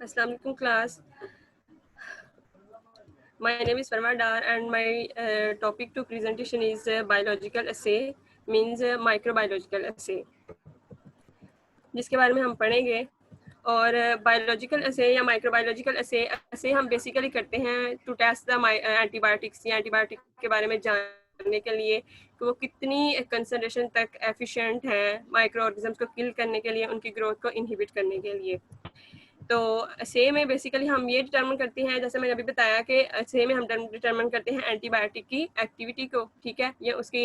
Assalamu alaikum class. My name is Farma Dar and my topic to presentation is biological assay, means microbiological assay, जिसके बारे में हम पढ़ेंगे। और biological असे या माइक्रोबायोलॉजिकल असे हम बेसिकली करते हैं टू टेस्ट द एंटीबायोटिक्स या एंटीबायोटिक के बारे में जानने के लिए कि वो कितनी कंसंट्रेशन तक एफिशिएंट है माइक्रो ऑर्गेनिजम्स को किल करने के लिए, उनकी ग्रोथ को इनहिबिट करने के लिए। तो असे में बेसिकली हम ये डिटर्मिन करते हैं, जैसे मैंने अभी बताया कि असे में हम डिटर्मिन करते हैं एंटीबायोटिक की एक्टिविटी को, ठीक है, या उसकी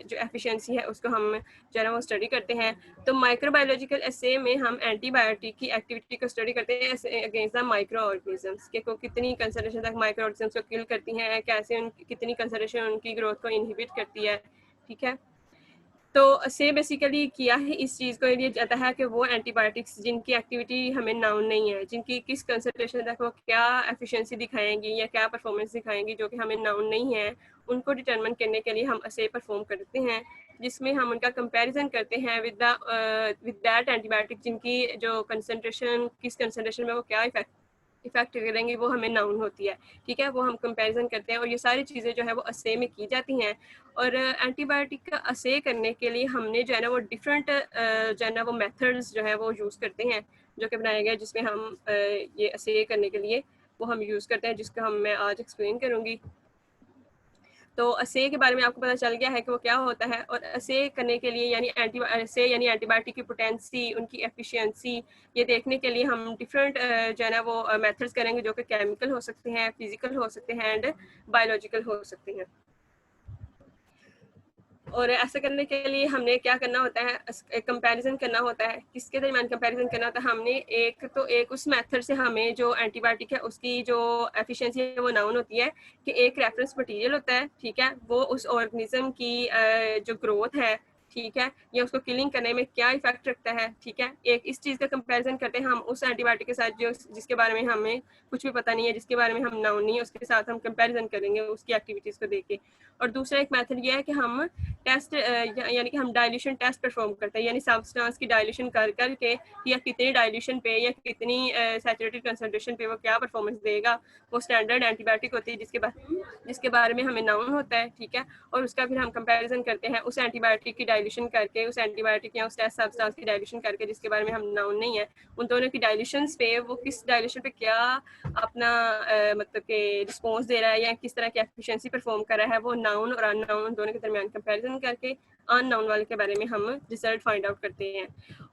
जो एफिशिएंसी है उसको हम जो है ना वो स्टडी करते हैं। तो माइक्रोबायोलॉजिकल असे में हम एंटीबायोटिक की एक्टिविटी को स्टडी करते हैं अगेंस्ट द माइक्रो ऑर्गेनिजम्स के को कितनी कंसंट्रेशन तक माइक्रो ऑर्गेनिजम्स को किल करती हैं, कैसे कितनी कंसंट्रेशन उनकी ग्रोथ को इनहिबिट करती है, ठीक है। तो से बेसिकली किया है इस चीज़ को लिए जाता है कि वो एंटीबायोटिक्स जिनकी एक्टिविटी हमें नाउन नहीं है, जिनकी किस कंसंट्रेशन तक वो क्या एफिशिएंसी दिखाएंगी या क्या परफॉर्मेंस दिखाएंगी जो कि हमें नाउन नहीं है, उनको डिटरमिन करने के लिए हम असे परफॉर्म करते हैं, जिसमें हम उनका कंपैरिजन करते हैं विद दैट एंटीबायोटिक जिनकी जो कंसंट्रेशन किस कंसंट्रेशन में वो क्या इफेक्ट करेंगे वो हमें नाउन होती है, ठीक है। वो हम कंपैरिजन करते हैं और ये सारी चीज़ें जो है वो असे में की जाती हैं। और एंटीबायोटिक का असे करने के लिए हमने जो है ना वो डिफरेंट जो है ना वो मेथड्स जो है वो यूज़ करते हैं, जो कि बनाए गए, जिसमें हम ये असे करने के लिए वो हम यूज़ करते हैं, जिसका मैं आज एक्सप्लेन करूँगी। तो असे के बारे में आपको पता चल गया है कि वो क्या होता है। और असे करने के लिए यानी एंटीबायोटिक की पोटेंसी, उनकी एफिशिएंसी, ये देखने के लिए हम डिफरेंट जो है ना वो मेथड्स करेंगे, जो कि केमिकल हो सकते हैं, फिजिकल हो सकते हैं एंड बायोलॉजिकल हो सकते हैं। और ऐसा करने के लिए हमने क्या करना होता है, कंपैरिजन करना होता है। किसके दरमियान कंपैरिजन करना होता है, हमने एक उस मेथड से हमें जो एंटीबायोटिक है उसकी जो एफिशिएंसी है वो नाउन होती है कि एक रेफरेंस मटेरियल होता है, ठीक है, वो उस ऑर्गेनिज्म की जो ग्रोथ है, ठीक है, या उसको किलिंग करने में क्या इफेक्ट रखता है, ठीक है। एक इस चीज़ का कंपैरिजन करते हैं हम उस एंटीबायोटिक के साथ जो जिसके बारे में हमें कुछ भी पता नहीं है, जिसके बारे में हम नाउन नहीं है, उसके साथ हम कंपैरिजन करेंगे उसकी एक्टिविटीज़ को देख के। और दूसरा एक मेथड ये है कि हम टेस्ट यानी कि हम डाइल्यूशन टेस्ट परफॉर्म करते हैं, यानी सब्सटेंस की डाइल्यूशन कर करके या कितनी डाइल्यूशन पे या कितनी सैचुरेटेड कंसंट्रेशन पे वो क्या परफॉर्मेंस देगा। वो स्टैंडर्ड एंटीबायोटिक होती है जिसके बारे में हमें नाउन होता है, ठीक है। और उसका फिर हम कंपैरिजन करते हैं उस एंटीबायोटिक की डाइल्यूशन करके, उस एंटीबायोटिक या उस टेस्ट सब्सटेंस की डाइल्यूशन करके जिसके बारे में हम नाउन नहीं है, उन दोनों की डाइल्यूशन पे वो किस डाइल्यूशन पे क्या अपना मतलब कि रिस्पॉन्स दे रहा है या किस तरह की एफिशिएंसी परफॉर्म कर रहा है, वो नाउन और अननाउन दोनों के दरमियान कंपैरिजन करके अननाउन वाले के बारे में हम रिजल्ट फाइंड आउट करते हैं।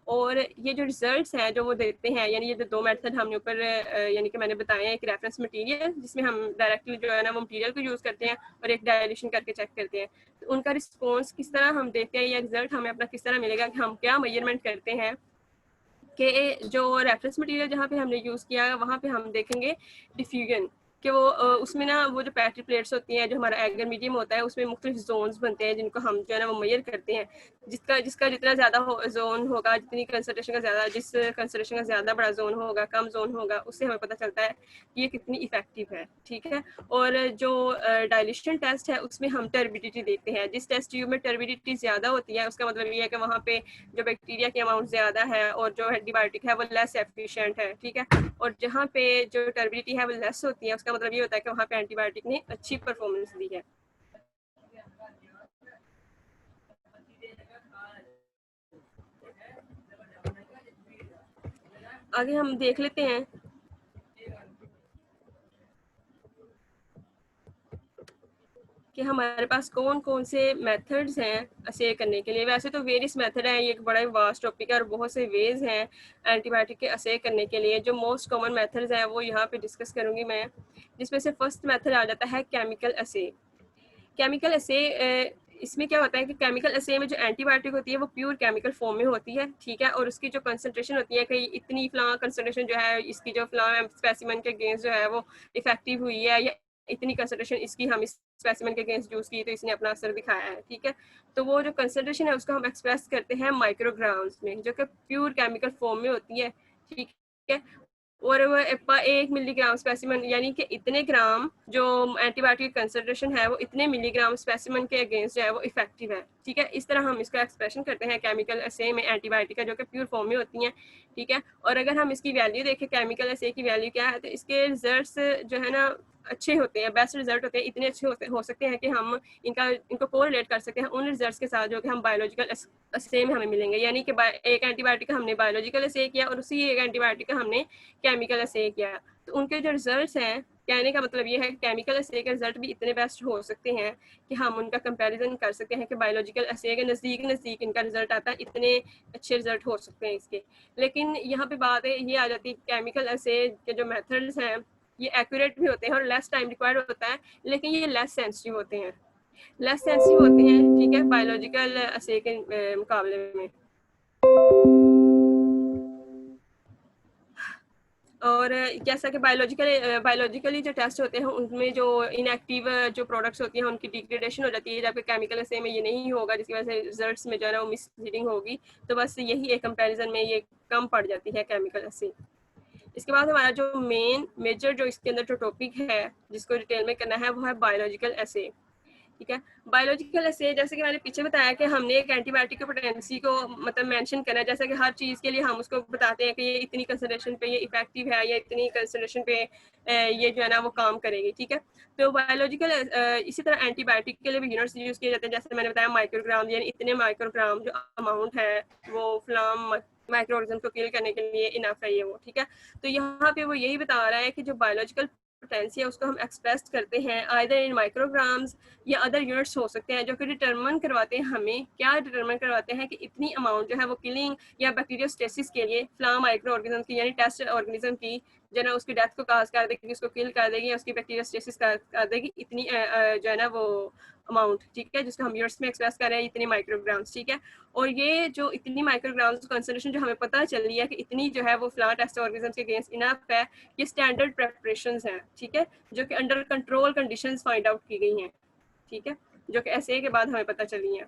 और ये जो रिजल्ट्स हैं जो वो देते हैं, यानी ये जो दो मेथड हमने ऊपर यानी कि मैंने बताया है, एक रेफरेंस मटेरियल जिसमें हम डायरेक्टली जो है ना वो मटेरियल को यूज़ करते हैं, और एक डायल्यूशन करके चेक करते हैं। तो उनका रिस्पॉन्स किस तरह हम देखते हैं या रिजल्ट हमें अपना किस तरह मिलेगा कि हम क्या मेजरमेंट करते हैं कि जो रेफरेंस मटेरियल जहाँ पे हमने यूज़ किया है वहाँ पे हम देखेंगे डिफ्यूजन कि वो उसमें ना वो जो पैट्री प्लेट्स होती हैं, जो हमारा एगर मीडियम होता है, उसमें मुख्तलिफ जोन्स बनते हैं जिनको हम जो है ना वो मेजर करते हैं। जिसका जितना ज़्यादा जोन होगा, जितनी कंसंट्रेशन का ज़्यादा, जिस कंसंट्रेशन का ज़्यादा बड़ा जोन होगा, कम जोन होगा, उससे हमें पता चलता है कि ये कितनी इफेक्टिव है, ठीक है। और जो डाइल्यूशन टेस्ट है उसमें हम टर्बिडिटी देखते हैं। जिस टेस्ट ट्यूब में टर्बिडिटी ज़्यादा होती है उसका मतलब ये है कि वहाँ पे जो बैक्टीरिया की अमाउंट ज़्यादा है और जो एंटीबायोटिक है वो लेस एफिशिएंट है, ठीक है। और जहाँ पे जो टर्बिडिटी है वो लेस होती है उसका मतलब ये होता है कि वहाँ पे एंटीबायोटिक ने अच्छी परफॉर्मेंस दी है। आगे हम देख लेते हैं कि हमारे पास कौन कौन से मेथड्स हैं असे करने के लिए। वैसे तो वेरियस मेथड हैं, ये एक बड़ा ही वास्ट टॉपिक है और बहुत से वेज हैं एंटीबायोटिक के असे करने के लिए। जो मोस्ट कॉमन मेथड्स हैं वो यहाँ पे डिस्कस करूँगी मैं, जिसमें से फर्स्ट मेथड आ जाता है केमिकल असे। केमिकल असे इसमें क्या होता है कि केमिकल असे में जो एंटीबायोटिक होती है वो प्योर केमिकल फॉर्म में होती है, ठीक है। और उसकी जो कंसंट्रेशन होती है कि इतनी फलां कंसंट्रेशन जो है इसकी जो फलां स्पेसिमेन के अगेंस्ट जो है वो इफेक्टिव हुई है, या इतनी कंसंट्रेशन इसकी हम इस स्पेसिमेन के अगेंस्ट यूज की तो इसने अपना असर दिखाया है, ठीक है। तो वो जो कंसंट्रेशन है उसको हम एक्सप्रेस करते हैं माइक्रोग्राम्स में, जो कि प्योर केमिकल फॉर्म में होती है, ठीक है। और वो 1 मिलीग्राम स्पेसिमन यानी कि इतने ग्राम जो एंटीबायोटिक कंसंट्रेशन है वो इतने मिलीग्राम स्पेसिमन के अगेंस्ट जो है वो इफेक्टिव है। ठीक है, इस तरह हम इसका एक्सप्रेशन करते हैं केमिकल असे में एंटीबायोटिक का, जो कि प्योर फॉर्म में होती हैं। ठीक है, और अगर हम इसकी वैल्यू देखें केमिकल असे की वैल्यू क्या है, तो इसके रिजल्ट्स जो है ना अच्छे होते हैं, बेस्ट रिजल्ट होते हैं, इतने अच्छे हो सकते हैं कि हम इनको कोरिलेट कर सकते हैं उन रिजल्ट्स के साथ जो कि हम बायोलॉजिकल असे में हमें मिलेंगे। यानी कि एक एंटीबायोटिक का हमने बायोलॉजिकल असे किया और उसी एक एंटीबायोटिक का हमने केमिकल असे किया, तो उनके जो रिजल्ट्स हैं, कहने का मतलब ये है कि केमिकल असे के रिजल्ट भी इतने बेस्ट हो सकते हैं कि हम उनका कंपैरिजन कर सकते हैं कि बायोलॉजिकल असे के नज़दीक इनका रिजल्ट आता है, इतने अच्छे रिजल्ट हो सकते हैं इसके। लेकिन यहाँ पे बात है ये आ जाती है, केमिकल असे के जो मेथड्स हैं ये एक्यूरेट भी होते हैं और लेस टाइम रिक्वायर्ड होता है, लेकिन ये लेस सेंसिटिव होते हैं, ठीक है, बायोलॉजिकल असे के मुकाबले में। और जैसा कि बायोलॉजिकली जो टेस्ट होते हैं उनमें जो इनएक्टिव जो प्रोडक्ट्स होती हैं उनकी डिग्रेडेशन हो जाती है, जबकि केमिकल असे में ये नहीं होगा, जिसकी वजह से रिजल्ट्स में जो है ना वो मिसलीडिंग होगी। तो बस यही एक कंपैरिजन में ये कम पड़ जाती है केमिकल असे। इसके बाद हमारा जो मेजर जो इसके अंदर जो टॉपिक है जिसको डिटेल में करना है वो है बायोलॉजिकल असे। ठीक है, बायोलॉजिकल असे जैसे कि मैंने पीछे बताया कि हमने एक एंटीबायोटिक की पोटेंसी को मतलब मेंशन करना है, जैसे कि हर चीज़ के लिए हम उसको बताते हैं कि ये इतनी कंसंट्रेशन पे ये इफेक्टिव है या इतनी कंसंट्रेशन पे ये जो है ना वो काम करेगी। ठीक है, तो बायोलॉजिकल इसी तरह एंटीबायोटिक के लिए भी यूनिट्स यूज़ किए जाते हैं, जैसे मैंने बताया माइक्रोग्राम, यानी इतने माइक्रोग्राम जो अमाउंट है वो फ्लाम माइक्रो ऑर्गेनिज्म को किल करने के लिए इनफ है ये वो। ठीक है, तो यहाँ पे वो यही बता रहा है कि जो बायोलॉजिकल पोटेंसी है उसको हम एक्सप्रेस करते हैं आइदर इन माइक्रोग्राम्स या अदर यूनिट्स हो सकते हैं, जो कि डिटरमिन करवाते हैं हमें क्या डिटरमिन करवाते हैं कि इतनी अमाउंट जो है वो किलिंग या बैक्टीरियोस्टेसिस के लिए फ्लाम माइक्रो ऑर्गेनिज्म की यानी टेस्ट ऑर्गेनिज्म की जो है उसकी डेथ को काज कर देगी, उसको किल कर देगी, उसकी बैक्टीरियोस्टेसिस कर देगी, इतनी जो है ना वो अमाउंट। ठीक है, जिसको हम यूनिट्स में एक्सप्रेस कर रहे हैं इतनी माइक्रोग्राम्स। ठीक है, और ये जो इतनी माइक्रोग्राम्स कंसंट्रेशन जो हमें पता चल रही है कि इतनी जो है वो फ्लाम टेस्ट ऑर्गेनिज्म के अगेंस्ट इनफ है, ये स्टैंडर्ड प्रेपरेशंस हैं। ठीक है, जो कि under control conditions find out की गई हैं। ठीक है, जो कि ऐसे के बाद हमें पता चली है।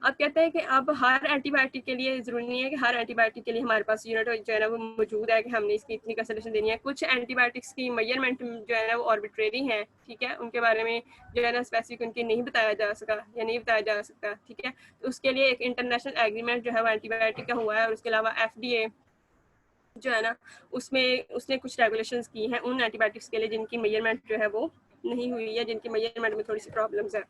अब कहते हैं कि अब हर एंटीबायोटिक के लिए ज़रूरी नहीं है कि हर एंटीबायोटिक के लिए हमारे पास यूनिट जो है ना वो मौजूद है कि हमने इसकी इतनी कंसंट्रेशन देनी है। कुछ एंटीबायोटिक्स की मेजरमेंट जो है ना वो आर्बिट्रेरी है। ठीक है, उनके बारे में जो है ना स्पेसिफिक उनके नहीं बताया जा सका या नहीं बताया जा सकता। ठीक है, तो उसके लिए एक इंटरनेशनल एग्रीमेंट जो है वो एंटीबायोटिक का हुआ है, और उसके अलावा FDA जो है ना उसमें उसने कुछ रेगुलेशंस की हैं उन एंटीबायोटिक्स के लिए जिनकी मेजरमेंट जो है वो नहीं हुई है, जिनकी मेजरमेंट में थोड़ी सी प्रॉब्लम्स है।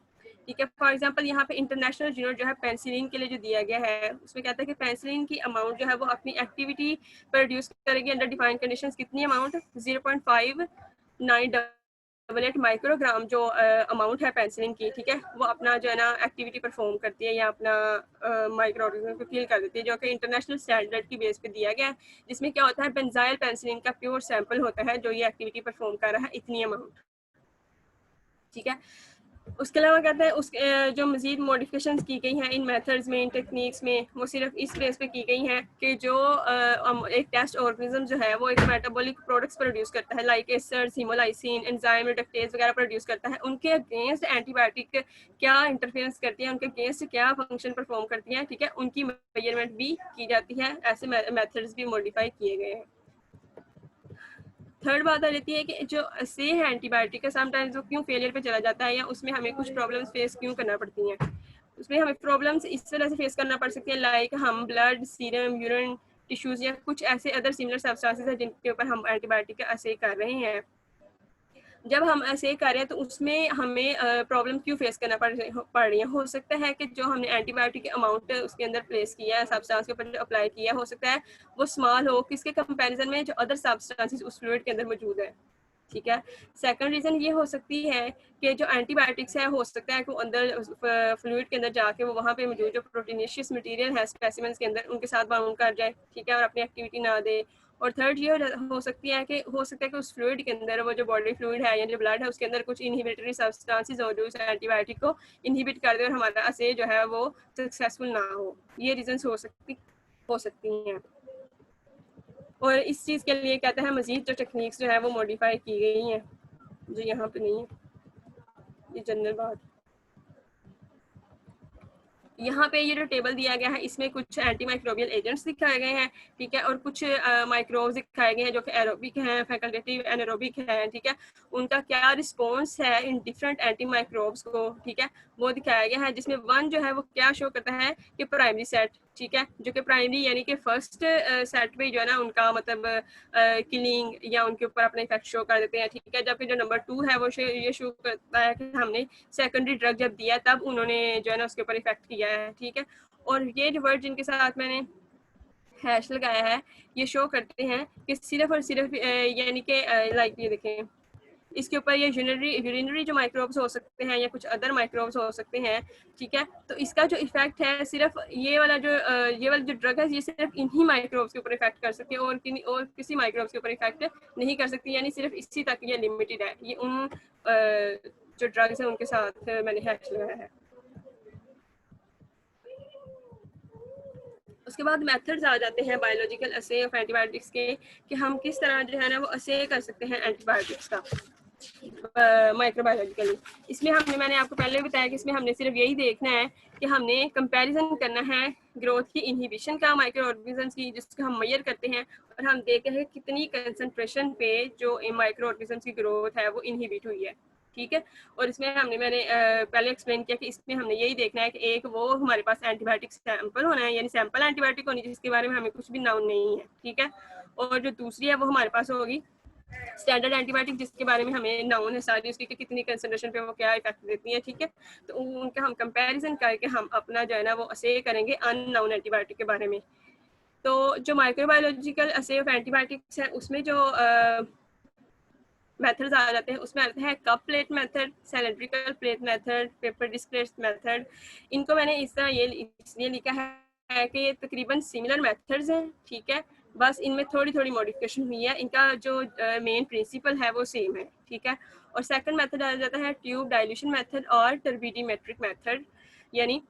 ठीक है, फॉर एग्जांपल यहाँ पे इंटरनेशनल यूनिट जो है पेंसिलिन के लिए जो दिया गया है उसमें कहता है कि पेंसिलिन की अमाउंट जो है वो अपनी एक्टिविटी प्रोड्यूस करेगी अंडर डिफाइंड कंडीशंस। कितनी अमाउंट? 0.598 माइक्रोग्राम जो अमाउंट है पेंसिलिन की। ठीक है, वो अपना जो है ना एक्टिविटी परफॉर्म करती है या अपना माइक्रो ऑर्गेनिज्म को किल कर देती है, जो कि इंटरनेशनल स्टैंडर्ड की बेस पे दिया गया है, जिसमें क्या होता है बेंजाइल पेंसिलिन का प्योर सैंपल होता है जो ये एक्टिविटी परफॉर्म कर रहा है इतनी अमाउंट। ठीक है, उसके अलावा कहते हैं उस जो मजीद मॉडिफिकेशंस की गई हैं इन मेथड्स में, इन टेक्निक्स में, वो सिर्फ इस बेस पे की गई हैं कि जो एक टेस्ट ऑर्गेनिज्म जो है वो एक मेटाबॉलिक प्रोडक्ट्स प्रोड्यूस करता है, लाइक एस्टर्स, हीमोलाइसिन, एंजाइम रिडक्टेज वगैरह प्रोड्यूस करता है, उनके अगेंस्ट एंटीबायोटिक क्या इंटरफेरेंस करती है, उनके अगेंस्ट क्या फंक्शन परफॉर्म करती हैं। ठीक है, उनकी मेजरमेंट भी की जाती है, ऐसे मेथड्स भी मॉडिफाई किए गए हैं। थर्ड बात आ जाती है कि जो से है एंटीबायोटिक का समटाइम्स वो क्यों फेलियर पे चला जाता है या उसमें हमें कुछ प्रॉब्लम्स फेस क्यों करना पड़ती हैं। उसमें हमें प्रॉब्लम्स इस तरह से फेस करना पड़ सकती है, लाइक हम ब्लड, सीरम, यूरिन, टिश्यूज या कुछ ऐसे अदर सिमिलर सब्सटेंसेस हैं जिनके ऊपर हम एंटीबायोटिक का असर कर रहे हैं। जब हम ऐसे कर रहे हैं तो उसमें हमें प्रॉब्लम क्यों फेस करना पड़ रही है। हो सकता है कि जो हमने एंटीबायोटिक अमाउंट उसके अंदर प्लेस किया है, सब्सटेंस के ऊपर जो अप्लाई किया हो सकता है वो स्मॉल हो किसके कंपैरिजन में जो अदर सब्सटेंसेस उस फ्लूइड के अंदर मौजूद है। ठीक है, सेकंड रीजन ये हो सकती है कि जो एंटीबायोटिक्स है हो सकता है कि अंदर फ्लूइड के अंदर जाके वो वहाँ पे मौजूद जो प्रोटीनिशियस मटेरियल है स्पेसिमेंस के अंदर उनके साथ बाउंड कर जाए। ठीक है, और अपनी एक्टिविटी ना दे। और थर्ड ये हो सकती है कि उस फ्लूइड के अंदर वो जो बॉडी फ्लूइड है या जो ब्लड है उसके अंदर कुछ इनहिबिटरी सब्सटेंसेस हो जो उस एंटीबायोटिक को इनहिबिट कर दे और हमारा असर जो है वो सक्सेसफुल ना हो। ये रीजंस हो सकती हैं। और इस चीज़ के लिए कहते हैं मजीद जो टेक्निक्स जो है वो मॉडिफाई की गई हैं जो यहाँ पे नहीं है, ये जनरल बात। यहाँ पे ये जो टेबल दिया गया है इसमें कुछ एंटी माइक्रोबियल एजेंट्स दिखाए गए हैं, ठीक है, और कुछ माइक्रोब्स दिखाए गए हैं जो कि एरोबिक हैं, फैकल्टेटिव एनारोबिक हैं, ठीक है। उनका क्या रिस्पॉन्स है इन डिफरेंट एंटी माइक्रोब्स को, ठीक है, वो दिखाया गया है, जिसमें वन जो है वो क्या शो करता है कि प्राइमरी सेट, ठीक है, जो कि प्राइमरी यानी कि फर्स्ट सेट पे जो है ना उनका मतलब किलिंग या उनके ऊपर अपने इफेक्ट शो कर देते हैं, ठीक है। जबकि जो नंबर 2 है वो ये शो करता है कि हमने सेकेंडरी ड्रग जब दिया तब उन्होंने जो है ना उसके ऊपर इफेक्ट किया है, ठीक है। और ये जो वर्ड जिनके साथ मैंने हैश लगाया है ये शो करते हैं कि सिर्फ और सिर्फ यानी कि लाइक ये देखें इसके ऊपर ये यूरिनरी जो माइक्रोब्स हो सकते हैं या कुछ अदर माइक्रोब्स हो सकते हैं, ठीक है। तो इसका जो इफेक्ट है सिर्फ ये वाला जो ड्रग है ये सिर्फ इन्हीं माइक्रोब्स के ऊपर इफेक्ट कर सकती है और किसी माइक्रोब्स के ऊपर इफेक्ट नहीं कर सकती, यानी सिर्फ इसी तक ये लिमिटेड है। ये उन जो ड्रग्स हैं उनके साथ मैंने हैश लगाया है। उसके बाद मेथड्स आ जाते हैं बायोलॉजिकल असे ऑफ एंटीबायोटिक्स के, कि हम किस तरह जो है ना वो असे कर सकते हैं एंटीबायोटिक्स का माइक्रोबायोलॉजिकली। इसमें मैंने आपको पहले बताया कि इसमें हमने सिर्फ यही देखना है कि हमने कंपैरिजन करना है ग्रोथ की इनहिबिशन का माइक्रो ऑर्गेनिजम्स की, जिसको हम मेजर करते हैं और हम देखते हैं कितनी कंसंट्रेशन पे जो माइक्रो ऑर्गेनिजम्स की ग्रोथ है वो इनहिबिट हुई है, ठीक है। और इसमें मैंने पहले एक्सप्लेन किया कि इसमें हमने यही देखना है कि एक वो हमारे पास एंटीबायोटिक सैंपल होना है, यानी सैंपल एंटीबायोटिक होनी जिसके बारे में हमें कुछ भी नाउन नहीं है, ठीक है। और जो दूसरी है वो हमारे पास होगी स्टैंडर्ड एंटीबायोटिक, जिसके बारे में हमें नाउन है सारी उसकी कि कितनी कंसंट्रेशन पे वो क्या इफेक्ट देती है, ठीक है। तो उनका हम कंपैरिजन करके हम अपना जो है ना वो असे करेंगे अननाउन एंटीबायोटिक के बारे में। तो जो माइक्रोबायोलॉजिकल असे ऑफ एंटीबायोटिक्स है उसमें जो मेथड्स आ जाते हैं, उसमें आता है cup plate method, cylindrical plate method, paper disk plate method. इनको मैंने इस तरह ये इसलिए लिखा है कि ये तकरीबन सिमिलर मेथड्स हैं, ठीक है, बस इनमें थोड़ी थोड़ी मॉडिफिकेशन हुई है, इनका जो मेन प्रिंसिपल है वो सेम है, ठीक है। और सेकंड मेथड आ जाता है ट्यूब डाइल्यूशन मेथड और टर्बिडीमेट्रिक मेथड, यानी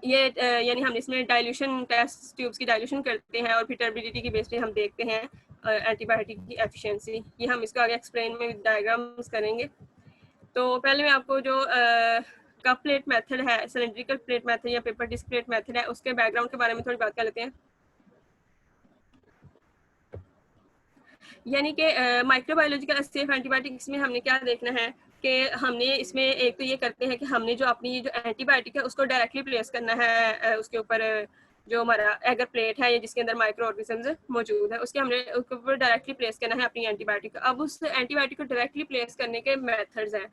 यानी हम इसमें डाइल्यूशन टेस्ट ट्यूब्स की डाइल्यूशन करते हैं और फिर टर्बिडिटी की बेस पे हम देखते हैं एंटीबायोटिक की एफिशिएंसी। ये हम इसको आगे एक्सप्लेन में डायग्राम्स करेंगे। तो पहले मैं आपको जो कप प्लेट मेथड है, सिलिंड्रिकल प्लेट मेथड या पेपर डिस्क प्लेट मेथड है, उसके बैकग्राउंड के बारे में थोड़ी बात कर लेते हैं। यानी कि माइक्रोबायोलॉजिकल सेफ एंटीबायोटिक्स में हमने क्या देखना है कि हमने इसमें एक तो ये करते हैं कि हमने जो अपनी जो एंटीबायोटिक है उसको डायरेक्टली प्लेस करना है उसके ऊपर जो हमारा एगर प्लेट है या जिसके अंदर माइक्रो ऑर्गेनिजम्स मौजूद है उसके हमने उसके ऊपर डायरेक्टली प्लेस करना है अपनी एंटीबायोटिक। अब उस एंटीबायोटिक को डायरेक्टली प्लेस करने के मेथड्स हैं।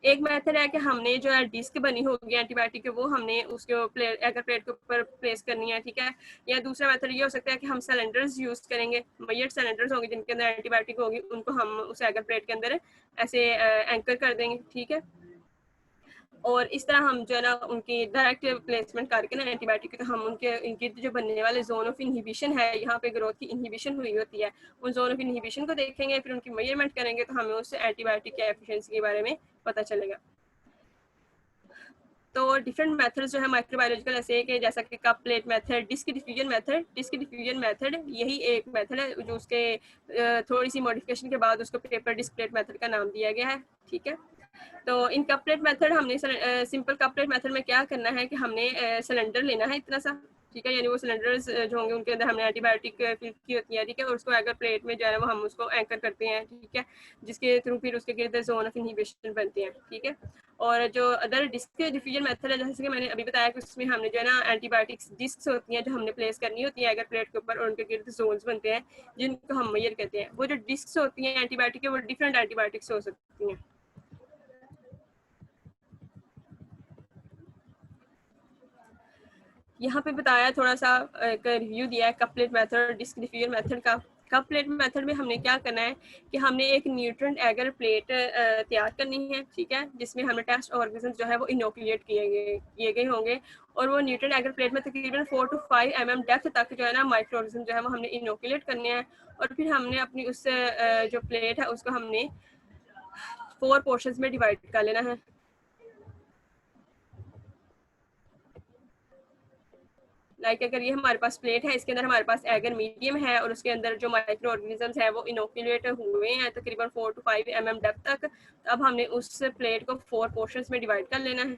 एक मेथड है कि हमने जो है डिस्क बनी होगी एंटीबायोटिक वो हमने उसके एगर प्लेट के ऊपर प्लेस करनी है, ठीक है। या दूसरा मेथड ये हो सकता है कि हम सिलेंडर्स यूज करेंगे, मयर्ड सिलेंडर्स होंगे जिनके अंदर एंटीबायोटिक होगी, उनको हम उस एगर प्लेट के अंदर ऐसे एंकर कर देंगे, ठीक है। और इस तरह हम जो है ना उनकी डायरेक्ट प्लेसमेंट करके ना एंटीबायोटिक तो हम उनके इनके जो बनने वाले जोन ऑफ इनहिबिशन है, यहाँ पे ग्रोथ की इनहिबिशन हुई होती है, उन जोन ऑफ इनहिबिशन को देखेंगे, फिर उनकी मेजरमेंट करेंगे तो हमें उससे एंटीबायोटिक की एफिशिएंसी के बारे में पता चलेगा। तो डिफरेंट मेथड्स जो है माइक्रोबायोलॉजिकल ऐसे के जैसा कि cup plate method, disk diffusion method. Disk diffusion method यही एक मेथड है जो उसके थोड़ी सी मॉडिफिकेशन के बाद उसको पेपर डिस्क प्लेट मेथड का नाम दिया गया है, ठीक है। तो इन कप प्लेट मेथड हमने सिंपल कप प्लेट मेथड में क्या करना है कि हमने सिलेंडर लेना है इतना सा, ठीक है, यानी वो सिलेंडर्स जो होंगे उनके अंदर हमने एंटीबायोटिक फिल की होती है, ठीक है, और उसको अगर प्लेट में जो है वो हम उसको एंकर करते हैं, ठीक है, जिसके थ्रू फिर उसके गिर्द जोन ऑफ इनहिबिशन बनते हैं, ठीक है। और जो अदर डिस्क डिफ्यूजन मेथड है जैसे कि मैंने अभी बताया कि उसमें हमने जो है ना एंटीबायोटिक्स डिस्क होती हैं जो हमने प्लेस करनी होती है अगर प्लेट के ऊपर, और उनके गिर्द जोन्स बनते हैं जिनको हम मेजर कहते हैं। वो जो डिस्क होती हैं एंटीबायोटिक के वो डिफरेंट एंटीबायोटिक्स हो सकती हैं। यहाँ पे बताया थोड़ा सा एक रिव्यू दिया है cup plate method disk diffusion method का। कप प्लेट मेथड में हमने क्या करना है कि हमने एक न्यूट्रन एगर प्लेट तैयार करनी है, ठीक है, जिसमें हमने टेस्ट ऑर्गेनिज्म जो है वो इनोकुलेट किए गए होंगे, और वो न्यूट्रन एगर प्लेट में तकरीबन 4 to 5 mm डेप्थ तक जो है ना माइक्रो ऑर्गेनिज्म जो है वो हमने इनोकुलेट करने हैं। और फिर हमने अपनी उस जो प्लेट है उसको हमने 4 पोर्शंस में डिवाइड कर लेना है। लाइक अगर ये हमारे पास प्लेट है, इसके अंदर हमारे पास एगर मीडियम है और उसके अंदर जो माइक्रो ऑर्गेनिजम्स है वो इनोकुलेट हुए हैं तकरीबन 4 to 5 mm डेप्थ तक। अब हमने उस प्लेट को 4 पोर्शंस में डिवाइड कर लेना है।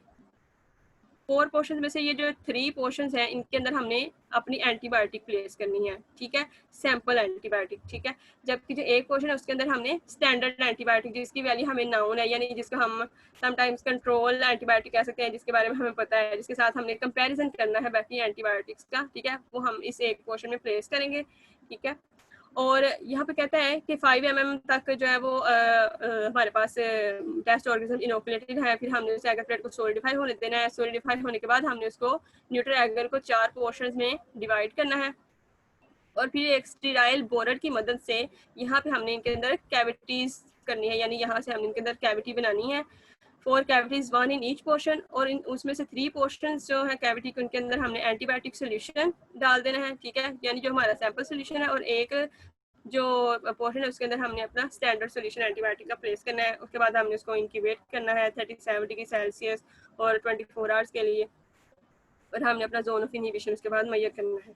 4 पोर्शन में से ये जो 3 पोर्शन हैं इनके अंदर हमने अपनी एंटीबायोटिक प्लेस करनी है, ठीक है, सैंपल एंटीबायोटिक, ठीक है। जबकि जो एक पोर्शन है उसके अंदर हमने स्टैंडर्ड एंटीबायोटिक जिसकी वैल्यू हमें नाउन है, यानी जिसको हम समटाइम्स कंट्रोल एंटीबायोटिक कह सकते हैं, जिसके बारे में हमें पता है, जिसके साथ हमने कंपैरिजन करना है बाकी एंटीबायोटिक्स का, ठीक है, वो हम इस एक पोर्शन में प्लेस करेंगे, ठीक है। और यहाँ पे कहता है कि 5 mm तक जो है वो हमारे पास टेस्ट ऑर्गेनिज्म इनोकुलेटेड है, फिर हमने उस एगर प्लेट को सोलिडिफाई होने देना है। सोलिडिफाई होने के बाद हमने उसको न्यूट्रल एगर को 4 पोर्शंस में डिवाइड करना है और फिर एक स्टीराइल बोरर की मदद से यहाँ पे हमने इनके अंदर कैविटीज करनी है, यानी यहाँ से हमने इनके अंदर कैविटी बनानी है। 4 कैविटीज 1 इन ईच पोर्शन, और उसमें से 3 पोर्शन जो है कैविटी के उनके अंदर हमने एंटीबायोटिक सोल्यूशन डाल देना है, ठीक है, यानी जो हमारा सैंपल सोल्यूशन है, और एक जो पोर्शन है उसके अंदर हमने अपना स्टैंडर्ड सोल्यूशन एंटीबायोटिक का प्लेस करना है। उसके बाद हमने उसको इंक्यूबेट करना है 37 डिग्री सेल्सियस और 24 आवर्स के लिए, और हमने अपना जोन ऑफ इनहिबिशन उसके बाद मैयर करना है।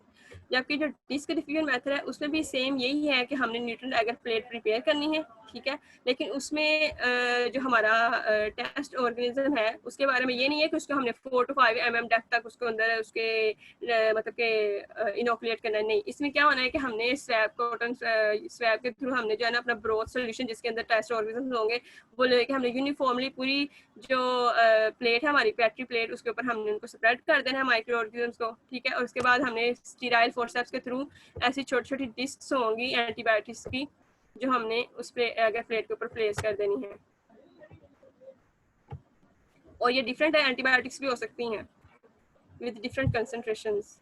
जबकि जो डिस्क डिफ्यूजन मेथड है उसमें भी सेम यही है कि हमने न्यूट्रल एगर प्लेट प्रिपेयर करनी है, ठीक है, लेकिन उसमें जो हमारा टेस्ट ऑर्गेनिज्म है उसके बारे में ये नहीं है कि उसको हमने 4 to 5 mm डेप्थ तक उसको अंदर उसके मतलब के इनोकुलेट करना है। नहीं, इसमें क्या होना है कि हमने स्वैब कॉटन स्वैब के थ्रू हमने जो है ना अपना ब्रोथ सोल्यूशन जिसके अंदर टेस्ट ऑर्गेनिज्म होंगे वो लेके हमने यूनिफॉर्मली पूरी जो प्लेट है हमारी पेट्री प्लेट उसके ऊपर हमने उनको स्प्रेड कर देना है माइक्रो ऑर्गेनिजम्स को, ठीक है। और उसके बाद हमने स्टीराइल फोर्सेप्स के थ्रू ऐसी छोटी छोटी डिस्क्स होंगी एंटीबायोटिक्स की जो हमने उस प्लेट के ऊपर प्लेस कर देनी है। और ये डिफरेंट एंटीबायोटिक्स भी हो सकती हैं विद डिफरेंट कंसंट्रेशंस।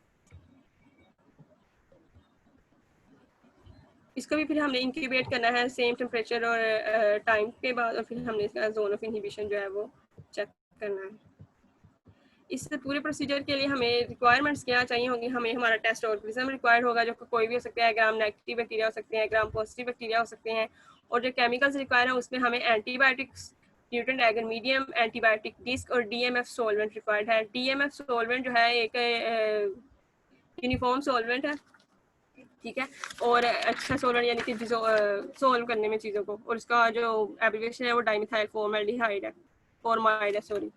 इसको भी फिर हमने इंक्यूबेट करना है सेम टेम्परेचर और टाइम के बाद, और फिर हमने इसका जोन ऑफ इनहिबिशन जो है वो चेक करना है। इस पूरे प्रोसीजर के लिए हमें रिक्वायरमेंट्स क्या चाहिए होंगी, हमें हमारा टेस्ट ऑर्गेनिज्म रिक्वायर्ड होगा जो कोई भी हो सकता है, ग्राम नेगेटिव बैक्टीरिया हो सकते हैं, ग्राम पॉजिटिव बैक्टीरिया हो सकते हैं, और जो केमिकल्स रिक्वायर है उसमें हमें antibiotics, neutral agar medium, antibiotic disk और डीएमएफ सोलवेंट रिक्वायर्ड है। डीएमएफ सोलवेंट जो है एक यूनिफॉर्म सोलवेंट है, ठीक है, और अच्छा सोलवेंट यानी कि सोल्व करने में चीज़ों को, और उसका जो एब्रिविएशन है वो डाइमिथाइल फॉर्मल्डिहाइड है, फॉर्माइड है, सॉरी।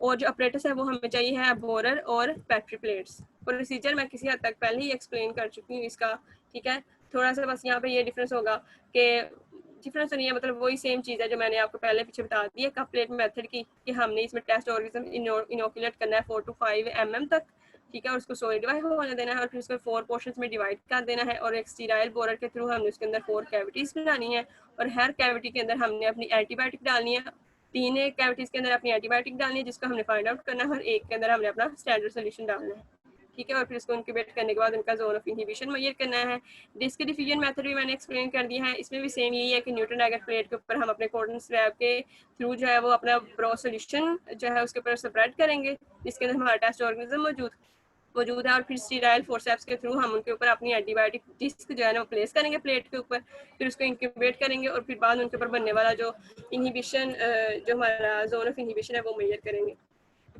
और जो अपरेटस है वो हमें चाहिए है बोरर और पेट्री प्लेट्स। प्रोसीजर मैं किसी हद तक पहले ही एक्सप्लेन कर चुकी हूँ इसका, ठीक है। थोड़ा सा बस यहाँ पे ये डिफरेंस होगा कि डिफरेंस नहीं है, मतलब वही सेम चीज़ है जो मैंने आपको पहले पीछे बता दी है कपलेट मेथड की, कि हमने इसमें टेस्ट ऑर्गेनिज्म इनोकुलेट करना है 4 to 5 mm तक, ठीक है, और उसको सोलिडिफाई होने देना है, और फिर उसको 4 पोर्शंस में डिवाइड कर देना है, और एक स्टीराइल बोरर के थ्रू हमने उसके अंदर 4 कैविटीज बनानी है, और हर कैविटी के अंदर हमने अपनी एंटीबायोटिक डालनी है। 3 कैविटीज के अंदर अपनी एंटीबायोटिक डालनी है जिसको हमने फाइंड आउट करना है, और एक के अंदर हमने अपना स्टैंडर्ड सोल्यूशन डालना है, ठीक है, और फिर इसको इंक्यूबेट करने के बाद उनका जोन ऑफ इनहिबिशन मेजर करना है। डिस्क डिफ्यूजन मेथड भी मैंने एक्सप्लेन कर दिया है, इसमें भी सेम यही है कि न्यूट्रल एगर प्लेट के ऊपर हम अपने कॉटन स्लैब के थ्रू जो है वो अपना ब्रो सोल्यूशन जो है उसके ऊपर स्प्रेड करेंगे जिसके अंदर हमारा टेस्ट ऑर्गेनिज्म मौजूद है, और फिर स्टीराइल फोर्सेप्स के थ्रू हम उनके ऊपर अपनी एंटीबायोटिक डिस्क जो है ना वो प्लेस करेंगे प्लेट के ऊपर, फिर उसको इंक्यूबेट करेंगे, और फिर बाद उनके ऊपर बनने वाला जो इनहिबिशन जो हमारा जोन ऑफ इनहिबिशन है वो मेजर करेंगे।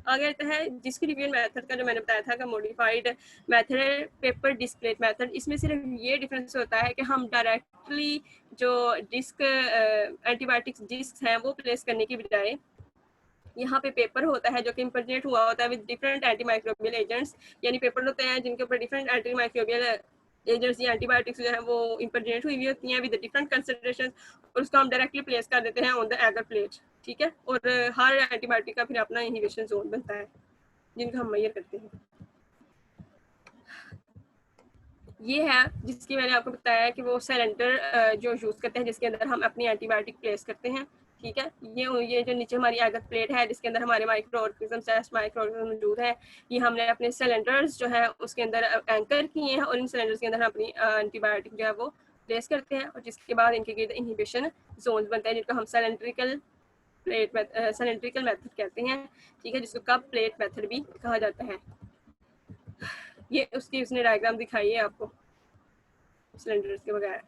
आगे आता है डिस्क डिफ्यूजन मेथड का, जो मैंने बताया था कि मॉडिफाइड मेथड है पेपर डिस्प्लेट मेथड। इसमें सिर्फ ये डिफरेंस होता है कि हम डायरेक्टली जो डिस्क एंटीबायोटिक्स डिस्क हैं वो प्लेस करने की बजाय यहाँ पे पेपर होता है जो कि इम्प्रेग्नेट हुआ होता है विद डिफरेंट एंटीमाइक्रोबियल एजेंट्स, यानी पेपर होते हैं जिनके ऊपर डिफरेंट एंटीमाइक्रोबियल एजेंट्स या एंटीबायोटिक्स जो है वो इम्प्रेग्नेट हुई हुई होती हैं विद डिफरेंट कंसंट्रेशंस, और उसको हम डायरेक्टली प्लेस कर देते हैं ऑन द एगर प्लेट, ठीक है। और हर एंटीबायोटिक का फिर अपना इनहिबिशन जोन बनता है जिनका हम मेजर करते हैं। ये है जिसकी मैंने आपको बताया कि वो सिलेंडर जो यूज़ करते हैं जिसके अंदर हम अपनी एंटीबायोटिक प्लेस करते हैं, ठीक है। ये जो नीचे हमारी एगर प्लेट है जिसके अंदर हमारे माइक्रो ऑर्गेनिज्म मौजूद है, ये हमने अपने सिलेंडर्स जो है उसके अंदर एंकर किए हैं, और इन सिलेंडर्स के अंदर हम अपनी एंटीबायोटिक जो है वो प्लेस करते हैं, और जिसके बाद इनके गिर्द इनहिबिशन जोन बनते हैं जिनको हम सिलेंड्रिकल मेथड कहते हैं, ठीक है, जिसको कप प्लेट मेथड भी कहा जाता है। ये उसकी उसने डायग्राम दिखाई है आपको सिलेंडर्स के बगैर।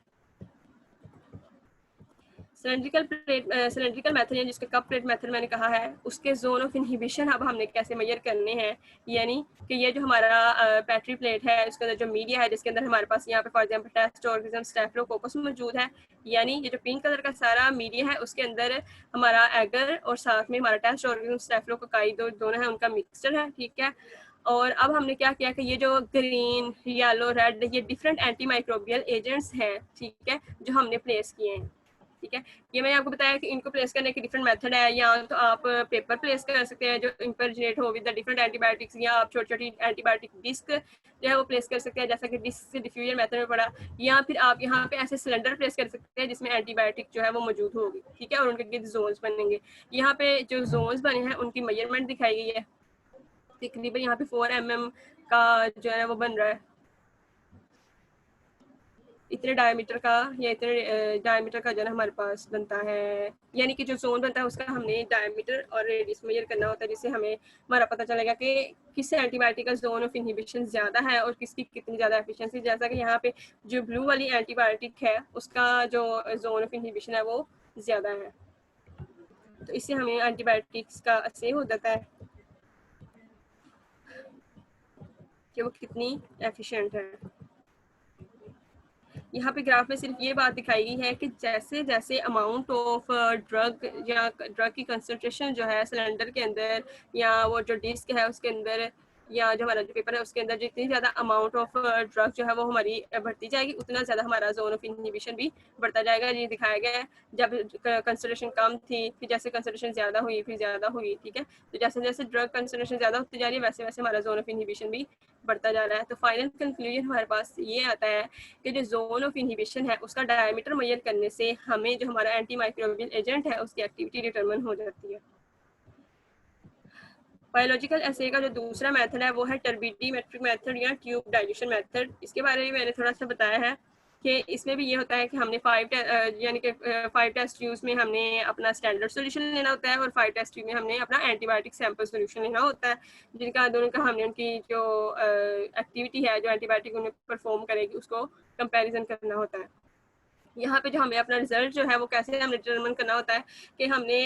सिलेंड्रिकल मेथड है जिसका कप प्लेट मेथड मैंने कहा है, उसके जोन ऑफ इनहिबिशन अब हमने कैसे मेजर करने हैं। यानी कि ये जो हमारा बैटरी प्लेट है, उसके अंदर जो मीडिया है, जिसके अंदर हमारे पास यहाँ पे for example test organism Staphylococcus मौजूद है, यानी ये जो पिंक कलर का सारा मीडिया है उसके अंदर हमारा एगर और साथ में हमारा टेस्ट ऑर्गेनिज्म स्टेफिलोकोकाई दोनों है, उनका मिक्सचर है। ठीक है, और अब हमने क्या किया कि ये जो ग्रीन, येलो, रेड, ये डिफरेंट एंटी माइक्रोबियल एजेंट्स हैं, ठीक है, जो हमने प्लेस किए हैं। ठीक है, ये मैंने आपको बताया कि इनको प्लेस करने के डिफरेंट मेथड है। या तो आप पेपर प्लेस कर सकते हैं जो इम्परजिनेट हो विद द डिफरेंट एंटीबायोटिक्स, या आप छोटी छोटी एंटीबायोटिक डिस्क जो है वो प्लेस कर सकते हैं, जैसा कि डिस्क से डिफ्यूजन मेथड में पड़ा। या फिर आप यहाँ पे ऐसे सिलेंडर प्लेस कर सकते हैं जिसमें एंटीबायोटिक जो है वो मौजूद होगी। ठीक है, और उनके गिर्द जोन्स बनेंगे। यहाँ पे जो जोन्स बने हैं उनकी मेजरमेंट दिखाई गई है। तकरीबन यहाँ पे 4 mm का जो है वो बन रहा है, इतने डायमीटर का, या इतने डायमीटर का जो है हमारे पास बनता है। यानी कि जो जोन बनता है उसका हमने डायमीटर और रेडियस मेजर करना होता है, जिससे हमें हमारा पता चलेगा कि किस एंटीबायोटिक का जोन ऑफ इनहिबिशन ज़्यादा है और किसकी कितनी ज़्यादा एफिशिएंसी। जैसा कि यहाँ पे जो ब्लू वाली एंटीबायोटिक है उसका जो जोन ऑफ इनहिबिशन है वो ज़्यादा है, तो इससे हमें एंटीबायोटिक्स का असर हो जाता है कि वो कितनी एफिशिएंट है। यहाँ पे ग्राफ में सिर्फ ये बात दिखाई गई है कि जैसे जैसे अमाउंट ऑफ ड्रग या ड्रग की कंसंट्रेशन जो है सिलेंडर के अंदर या वो जो डिस्क है उसके अंदर या जो हमारा जो पेपर है उसके अंदर जितनी ज़्यादा अमाउंट ऑफ ड्रग जो है वो हमारी बढ़ती जाएगी, उतना ज़्यादा हमारा जोन ऑफ इनहिबिशन भी बढ़ता जाएगा। ये दिखाया गया है जब कंसंट्रेशन कम थी, फिर जैसे कंसंट्रेशन ज़्यादा हुई, फिर ज़्यादा हुई। ठीक है, तो जैसे जैसे ड्रग कंसंट्रेशन ज़्यादा होती जा रही है वैसे वैसे हमारा जोन ऑफ इनहिबिशन भी बढ़ता जा रहा है। तो फाइनल कंक्लूजन हमारे पास ये आता है कि जो जोन ऑफ इनहिबिशन है उसका डायमीटर मेजर करने से हमें जो हमारा एंटी माइक्रोबियल एजेंट है उसकी एक्टिविटी डिटरमिन हो जाती है। बायोलॉजिकल एसे का जो दूसरा मेथड है वो है टर्बिडीमेट्रिक मेथड या ट्यूब डाइल्यूशन मेथड। इसके बारे में मैंने थोड़ा सा बताया है कि इसमें भी ये होता है कि हमने 5 टेस्ट ट्यूब्स में हमने अपना स्टैंडर्ड सोल्यूशन लेना होता है और 5 टेस्ट ट्यूब में हमने अपना एंटीबायोटिक सैंपल सोल्यूशन लेना होता है, जिनका दोनों का हमने उनकी जो एक्टिविटी है जो एंटीबायोटिक उन्हें परफॉर्म करेगी उसको कंपेरिजन करना होता है। यहाँ पे जो हमें अपना रिजल्ट जो है वो कैसे हमने डिटरमिन करना होता है कि हमने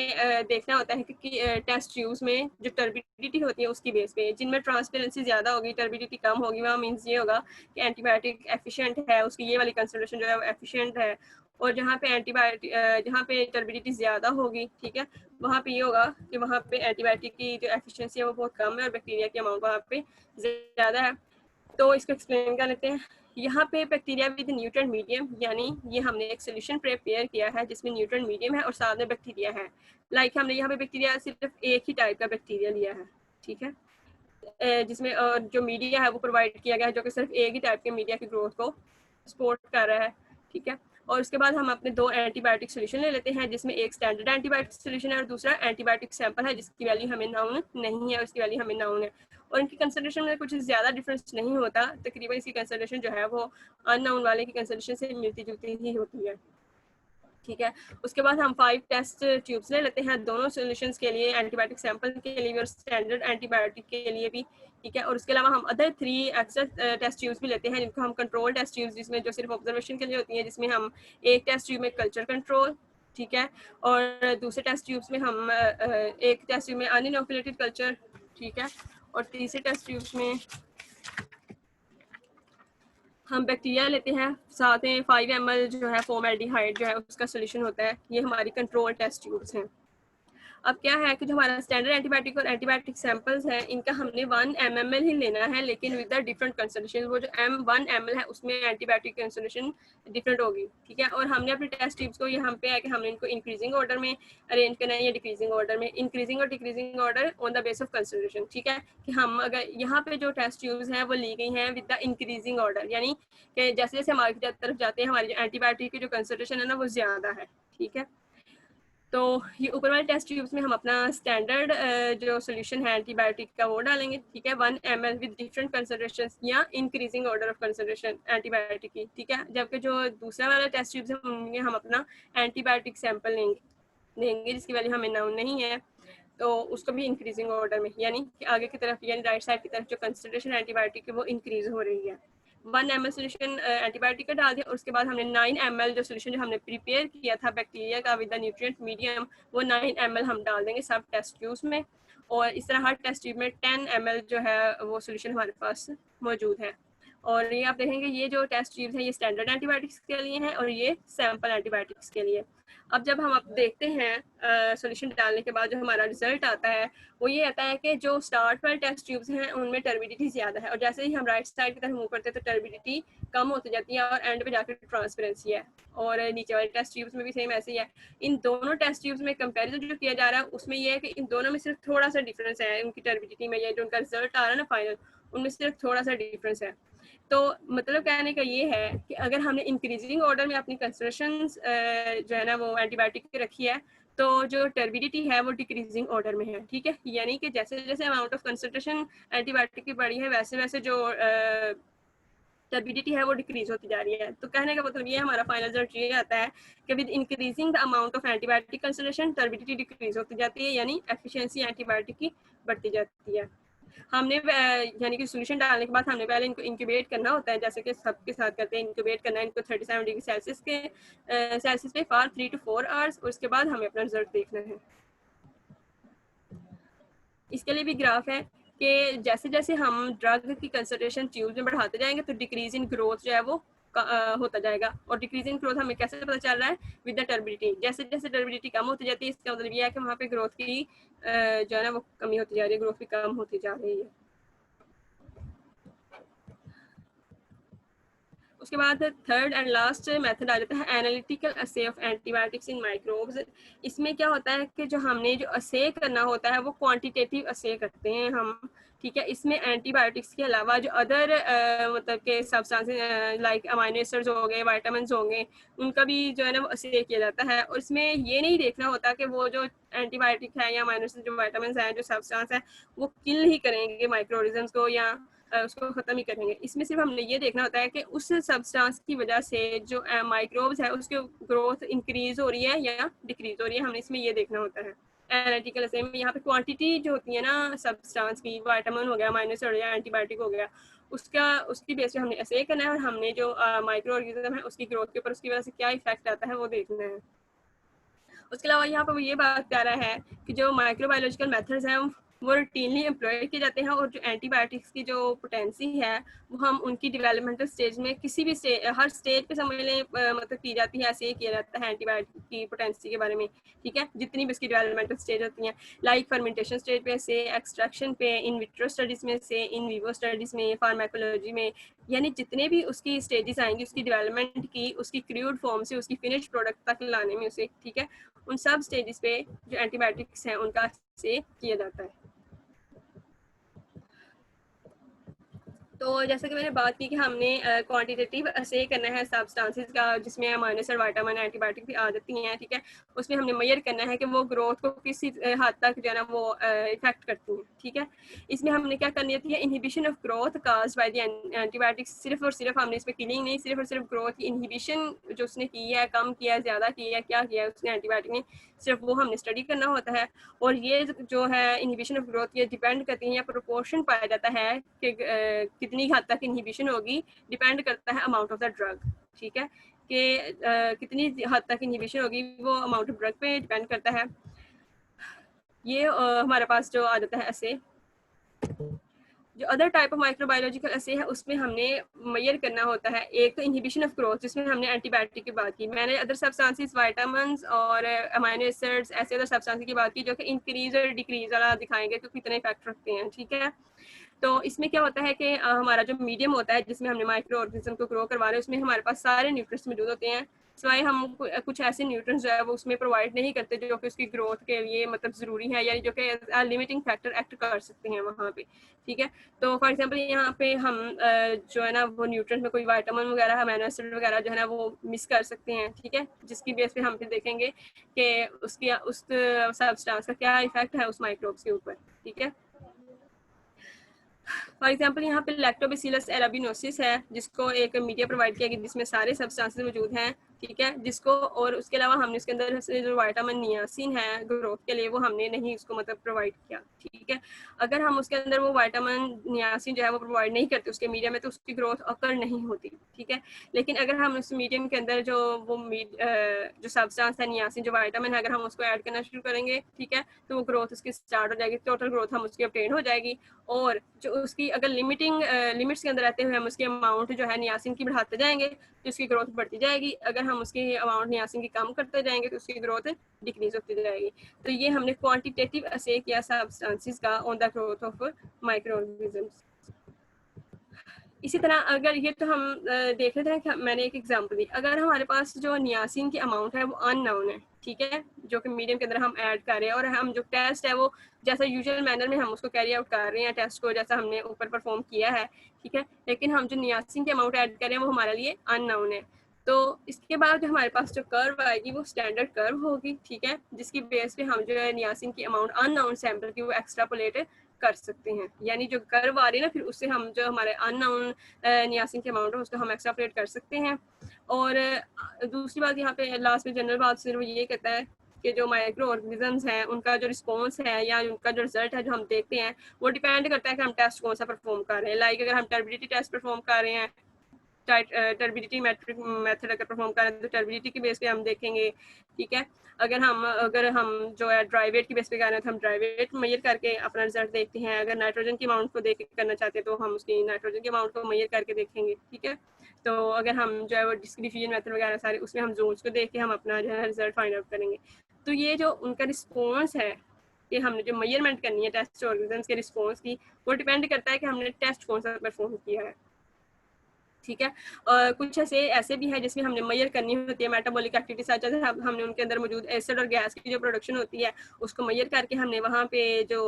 देखना होता है कि टेस्ट ट्यूब्स में जो टर्बिडिटी होती है उसकी बेस पे, जिनमें ट्रांसपेरेंसी ज़्यादा होगी, टर्बिडिटी कम होगी, वहाँ मीन्स ये होगा कि एंटीबायोटिक एफिशिएंट है, उसकी ये वाली कंसंट्रेशन जो है वो एफिशिएंट है। और जहाँ पे जहाँ पे टर्बिडिटी ज़्यादा होगी, ठीक है, वहाँ पे ये होगा कि वहाँ पे एंटीबायोटिक की जो एफिशिएंसी है वो बहुत कम है और बैक्टीरिया की अमाउंट वहाँ पे ज़्यादा है। तो इसको एक्सप्लेन कर लेते हैं। यहाँ पे बैक्टीरिया विद न्यूट्रन मीडियम, यानी ये हमने एक सोल्यूशन प्रिपेयर किया है जिसमें न्यूट्रन मीडियम है और साथ में बैक्टीरिया है। लाइक हमने यहाँ पे बैक्टीरिया सिर्फ एक ही टाइप का बैक्टीरिया लिया है, ठीक है, जिसमें जो मीडिया है वो प्रोवाइड किया गया है जो कि सिर्फ एक ही टाइप के मीडिया की ग्रोथ को सपोर्ट कर रहा है। ठीक है, और उसके बाद हम अपने 2 एंटीबायोटिक सोल्यूशन ले लेते हैं, जिसमें एक स्टैंडर्ड एंटीबायोटिक सोल्यूशन है और दूसरा एंटीबायोटिक सैंपल है जिसकी वैल्यू हमें नाउन नहीं है, उसकी वैल्यू हमें नाउन है। और इनकी कंसंट्रेशन में कुछ ज़्यादा डिफरेंस नहीं होता, तकरीबन इसकी कंसंट्रेशन जो है वो अननाउन वाले की कंसंट्रेशन से मिलती जुलती ही होती है। ठीक है, उसके बाद हम 5 टेस्ट ट्यूब्स ले लेते हैं दोनों सॉल्यूशंस के लिए, एंटीबायोटिक सैंपल के लिए और स्टैंडर्ड एंटीबायोटिक के लिए भी। ठीक है, और उसके अलावा हम अदर 3 एक्स्ट्रा टेस्ट ट्यूब्स भी लेते हैं जिनको हम कंट्रोल टेस्ट ट्यूब्स, जिसमें जो सिर्फ ऑब्जर्वेशन के लिए होती हैं, जिसमें हम एक टेस्ट ट्यूब में कल्चर कंट्रोल, ठीक है, और दूसरे टेस्ट ट्यूब्स में हम एक टेस्ट ट्यूब में अनइनोकुलेटेड कल्चर, ठीक है, और तीसरे टेस्ट ट्यूब्स में हम बैक्टीरिया लेते हैं, साथ में 5 ml जो है फॉर्मेल्डिहाइड जो है उसका सोल्यूशन होता है। ये हमारी कंट्रोल टेस्ट ट्यूब्स हैं। अब क्या है कि जो हमारा स्टैंडर्ड एंटीबायोटिक और एंटीबायोटिक सैंपल्स हैं इनका हमने 1 mml ही लेना है, लेकिन विद द डिफरेंट कंसंट्रेशन। वो जो 1 ml है उसमें एंटीबायोटिक कंसंट्रेशन डिफरेंट होगी। ठीक है, और हमने अपने टेस्ट ट्यूब्स को यहाँ पे है कि हमने इनको इंक्रीजिंग ऑर्डर में अरेंज करना है या डिक्रीजिंग ऑर्डर में, इंक्रीजिंग और decreasing order on the base of concentration. ठीक है, कि हम अगर यहाँ पे जो टेस्ट ट्यूब्स हैं वो ली गई हैं विद द इंक्रीजिंग ऑर्डर, यानी कि जैसे जैसे हमारी तरफ जाते हैं हमारी जो एंटीबायोटिक की जो कंसंट्रेशन है ना वो ज़्यादा है। ठीक है, तो ये ऊपर वाले टेस्ट ट्यूब्स में हम अपना स्टैंडर्ड जो सोल्यूशन है एंटीबायोटिक का वो डालेंगे। ठीक है, 1 ml विद डिफरेंट कंसंट्रेशन या increasing order of concentration antibiotic की। ठीक है, जबकि जो दूसरा वाला टेस्ट ट्यूब्स है उनमें हम अपना एंटीबायोटिक सैंपल लेंगे जिसकी वैल्यू हमें नाउन नहीं है, तो उसको भी इंक्रीजिंग ऑर्डर में, यानी कि आगे की तरफ यानी राइट साइड की तरफ जो कंसंट्रेशन एंटीबायोटिक की वो इंक्रीज हो रही है। 1 ml सोल्यूशन एंटीबायोटिक का डाल दिया, उसके बाद हमने 9 ml जो सोल्यूशन जो हमने प्रिपेयर किया था बैक्टीरिया का विद द न्यूट्रिएंट मीडियम, वो 9 ml हम डाल देंगे सब टेस्ट ट्यूब्स में। और इस तरह हर टेस्ट ट्यूब में 10 ml जो है वो सोल्यूशन हमारे पास मौजूद है। और ये आप देखेंगे ये जो टेस्ट ट्यूब्स हैं ये स्टैंडर्ड एंटीबायोटिक्स के लिए हैं और ये सैम्पल एंटीबायोटिक्स के लिए। अब जब हम अब देखते हैं सॉल्यूशन डालने के बाद जो हमारा रिजल्ट आता है वो ये आता है कि जो स्टार्ट वाले टेस्ट ट्यूब्स हैं उनमें टर्बिडिटी ज़्यादा है, और जैसे ही हम राइट साइड की तरफ मूव करते हैं तो टर्बिडिटी कम होती जाती है और एंड पे जाकर ट्रांसपेरेंसी है। और नीचे वाले टेस्ट ट्यूब्स में भी सेम ऐसे ही है। इन दोनों टेस्ट ट्यूब्स में कंपैरिजन जो किया जा रहा है उसमें ये है कि इन दोनों में सिर्फ थोड़ा सा डिफरेंस है उनकी टर्बिडिटी में, ये जो उनका रिजल्ट आ रहा है ना फाइनल, उनमें सिर्फ थोड़ा सा डिफरेंस है। तो मतलब कहने का ये है कि अगर हमने इंक्रीजिंग ऑर्डर में अपनी कंसंट्रेशन जो है ना वो एंटीबायोटिक की रखी है तो जो टर्बिडिटी है वो डिक्रीजिंग ऑर्डर में है, ठीक है। यानी कि जैसे जैसे अमाउंट ऑफ कंसंट्रेशन एंटीबायोटिक की बढ़ी है वैसे वैसे जो टर्बिडिटी है वो डिक्रीज होती जा रही है। तो कहने का मतलब ये हमारा फाइनल रिजल्ट ये आता है कि with increasing the amount of antibiotic concentration turbidity decrease होती जाती है, यानी एफिशिएंसी एंटीबायोटिक की बढ़ती जाती है। हमने यानी कि सोल्यूशन डालने के बाद हमने पहले इनको इंक्यूबेट करना होता है, जैसे कि सबके साथ करते हैं। इंक्यूबेट करना है इनको 37 डिग्री सेल्सियस पे फॉर 3 to 4 आवर्स, और उसके बाद हमें अपना रिजल्ट देखना है। इसके लिए भी ग्राफ है कि जैसे जैसे हम ड्रग की कंसंट्रेशन ट्यूब में बढ़ाते जाएंगे तो डिक्रीज इन ग्रोथ जो है वो होता जाएगा। और डिक्रीज इन ग्रोथ हमें कैसे पता चल रहा है? With the turbidity. जैसे जैसे टर्बिडिटी कम होती जाती है इसका मतलब ये है कि वहाँ पे ग्रोथ की जो है ना वो कमी होती जा रही है, ग्रोथ भी कम होती जा रही है। उसके बाद थर्ड एंड लास्ट मेथड आ जाता है एनालिटिकल असे ऑफ एंटीबायोटिक्स इन माइक्रोब्स। इसमें क्या होता है कि जो हमने जो असे करना होता है वो क्वांटिटेटिव असे करते हैं हम, ठीक है। इसमें एंटीबायोटिक्स के अलावा जो अदर मतलब के सब्सटेंसेस लाइक अमाइनो एसिड्स हो गए, विटामिन्स होंगे, उनका भी जो है ना वो असे किया जाता है। और इसमें ये नहीं देखना होता कि वो जो एंटीबायोटिक है या अमाइनो एसिड जो विटामिन्स हैं जो सब्सटेंस है वो किल ही करेंगे माइक्रो ऑर्गेनिजम्स को या उसको खत्म ही करेंगे। इसमें सिर्फ हमने ये देखना होता है कि उस सब्सटेंस की वजह से जो माइक्रोब्स है उसकी ग्रोथ इंक्रीज हो रही है या डिक्रीज हो रही है, हमने इसमें ये देखना होता है एनालिटिकल असे में। यहाँ पे क्वांटिटी जो होती है ना सब्सटेंस की, विटामिन हो गया, अमाइनो एसिड हो गया, एंटीबायोटिक हो गया, उसकी बेस पे हमने असे करना है और हमने जो माइक्रो ऑर्गेनिज्म है उसकी ग्रोथ के ऊपर उसकी वजह से क्या इफेक्ट आता है वो देखना है। उसके अलावा यहाँ पर ये बात कह रहा है कि जो माइक्रोबायोलॉजिकल मेथड्स हैं वो रूटीनली एम्प्लॉय किए जाते हैं, और जो एंटीबायोटिक्स की जो पोटेंसी है वो हम उनकी डेवलपमेंटल स्टेज में किसी भी हर स्टेज पे समझ लें मतलब की जाती है। ऐसे ही किया जाता है एंटीबायोटिक की पोटेंसी के बारे में, ठीक है। जितनी भी इसकी डेवलपमेंटल स्टेज होती हैं लाइक फर्मेंटेशन स्टेज पे से, एक्सट्रैक्शन पे, इन विट्रो स्टडीज़ में से, इन विवो स्टडीज़ में, फार्माकोलॉजी में, यानी जितने भी उसकी स्टेजेस आएंगी उसकी डेवलपमेंट की, उसकी क्रूड फॉर्म से उसकी फिनिश प्रोडक्ट तक लाने में उसे, ठीक है, उन सब स्टेजेस पे जो एंटीबायोटिक्स हैं उनका से किया जाता है। तो जैसे कि मैंने बात की कि हमने क्वांटिटेटिव असे करना है सब्सटेंसेस का जिसमें अमाइनो एसिड, विटामिन, एंटीबायोटिक भी आ जाती हैं, ठीक है। उसमें हमने मेजर करना है कि वो ग्रोथ को किस हद तक जो है ना वो इफेक्ट करती हैं, ठीक है। इसमें हमने क्या करनी होती है? Inhibition of growth caused by the antibiotics. सिर्फ और सिर्फ हमने इसमें किलिंग नहीं, सिर्फ और सिर्फ ग्रोथ की इनहिबिशन जो उसने की है, कम किया, ज़्यादा किया, क्या किया उसने एंटीबायोटिक ने, सिर्फ वो हमने स्टडी करना होता है। और ये जो है इनहिबिशन ऑफ ग्रोथ ये डिपेंड करती है या प्रोपोर्शन पाया जाता है कि कितनी हद तक इनहिबिशन होगी, डिपेंड करता है अमाउंट ऑफ द ड्रग, ठीक है, कि कितनी हद तक इनहिबिशन होगी वो अमाउंट ऑफ ड्रग पे डिपेंड करता है। ये हमारे पास जो आ जाता है ऐसे जो अदर टाइप ऑफ माइक्रोबायोलॉजिकल असे है उसमें हमने मेजर करना होता है। एक तो इनहिबिशन ऑफ ग्रोथ जिसमें हमने एंटीबायोटिक की बात की, मैंने अदर सब्सटेंसेस विटामिन्स और अमाइनो एसिड्स ऐसे अदर सब्सटेंसेस की बात की जो कि इंक्रीज और डिक्रीज वाला दिखाएंगे कि कितने इफेक्ट रखते हैं, ठीक है। तो इसमें क्या होता है कि हमारा जो मीडियम होता है जिसमें हमने माइक्रो ऑर्गेनिज्म को ग्रो करवा रहे हैं उसमें हमारे पास सारे न्यूट्रिएंट्स मौजूद होते हैं, सिवाय हम कुछ ऐसे न्यूट्रिएंट्स जो है वो उसमें प्रोवाइड नहीं करते जो कि उसकी ग्रोथ के लिए मतलब ज़रूरी है, यानी जो कि लिमिटिंग फैक्टर एक्ट कर सकते हैं वहाँ पे, ठीक है। तो फॉर एग्जांपल यहाँ पे हम जो है ना वो न्यूट्रिएंट में कोई विटामिन वगैरह, अमीनो एसिड वगैरह जो है ना वो मिस कर सकते हैं, ठीक है, जिसकी बेस पे हम फिर देखेंगे कि उसकी उस सब्सटेंस का क्या इफेक्ट है उस माइक्रोब्स के ऊपर, ठीक है। फॉर एग्जांपल यहाँ पे लैक्टोबैसिलस एराबिनोसिस है जिसको एक मीडिया प्रोवाइड किया गया जिसमें सारे सब्सटेंसेस मौजूद हैं, ठीक है, जिसको और उसके अलावा हमने इसके अंदर से जो विटामिन नियासिन है ग्रोथ के लिए वो हमने नहीं उसको मतलब प्रोवाइड किया। ठीक है, अगर हम उसके अंदर वो विटामिन नियासिन जो है वो प्रोवाइड नहीं करते उसके मीडियम में तो उसकी ग्रोथ अकर नहीं होती। ठीक है, लेकिन अगर हम उस मीडियम के अंदर जो वो जो सब्सटेंस है नियासिन जो विटामिन है अगर हम उसको ऐड करना शुरू करेंगे, ठीक है, तो वो ग्रोथ उसकी स्टार्ट हो जाएगी, टोटल ग्रोथ हम उसकी ऑब्टेन हो जाएगी। और जो उसकी अगर लिमिट्स के अंदर रहते हुए हम उसकी अमाउंट जो है नियासिन की बढ़ाते जाएंगे तो उसकी ग्रोथ बढ़ती जाएगी। अगर हम उसकी अमाउंट नियासिन की कम करते जाएंगे तो उसकी ग्रोथ डिक्रीज होती जाएगी। तो ये हमने क्वांटिटेटिव असे किया सब्सटेंसेस का on the growth of micro organisms. इसी तरह अगर ये तो हम देख लेते हैं कि मैंने एक एग्जांपल दी, अगर हमारे पास जो नियासिन की अमाउंट है वो अननोन है, ठीक है, जो कि मीडियम के अंदर हम ऐड कर रहे हैं और हम जो टेस्ट है वो जैसा यूजुअल मैनर में हम उसको कैरी आउट कर रहे हैं टेस्ट को जैसा हमने ऊपर परफॉर्म किया है, ठीक है, लेकिन हम जो नियासिन की अमाउंट ऐड कर रहे हैं वो हमारे लिए अननोन है। तो इसके बाद जो हमारे पास जो कर्व आएगी वो स्टैंडर्ड कर्व होगी, ठीक है, जिसकी बेस पे हम जो है नियासिन की अमाउंट अननोन सैंपल की वो एक्स्ट्रापोलेट कर सकते हैं। यानी जो कर्व आ रही है ना फिर उससे हम जो हमारे अननोन नियासिन के अमाउंट है उसको हम एक्स्ट्रापोलेट कर सकते हैं। और दूसरी बात यहाँ पे लास्ट में जनरल बात सिर्फ ये कहता है कि जो माइक्रो ऑर्गेनिजम्स हैं उनका जो रिस्पॉन्स है या उनका जो रिजल्ट है जो हम देखते हैं वो डिपेंड करता है कि हम टेस्ट कौन सा परफॉर्म कर रहे हैं। लाइक अगर हम टर्बिडिटी टेस्ट परफॉर्म कर रहे हैं, टर्बिडिटी मेथड अगर परफॉर्म करें तो टर्बिडिटी के बेस पे हम देखेंगे, ठीक है, अगर हम जो है ड्राई वेट की बेस पे कर रहे हैं तो हम ड्राई वेट मेजर करके अपना रिजल्ट देखते हैं। अगर नाइट्रोजन की अमाउंट को देख करना चाहते हैं तो हम उसकी नाइट्रोजन की अमाउंट को मेजर करके देखेंगे, ठीक है। तो अगर हम जो है वो डिस्क्रिप्शन मेथड वगैरह सारे उसमें हम जोन्स को देख के हम अपना जो है रिजल्ट फाइंड आउट करेंगे। तो ये जो उनका रिस्पॉन्स है कि हमने जो मेजरमेंट करनी है टेस्ट ऑर्गेनिजम्स के रिस्पॉन्स की वो डिपेंड करता है कि हमने टेस्ट कौन सा परफॉर्म किया है, ठीक है। और कुछ ऐसे भी है जिसमें हमने मेजर करनी होती है मेटाबॉलिक एक्टिविटी सच है हमने उनके अंदर मौजूद एसिड और गैस की जो प्रोडक्शन होती है उसको मेजर करके हमने वहाँ पे जो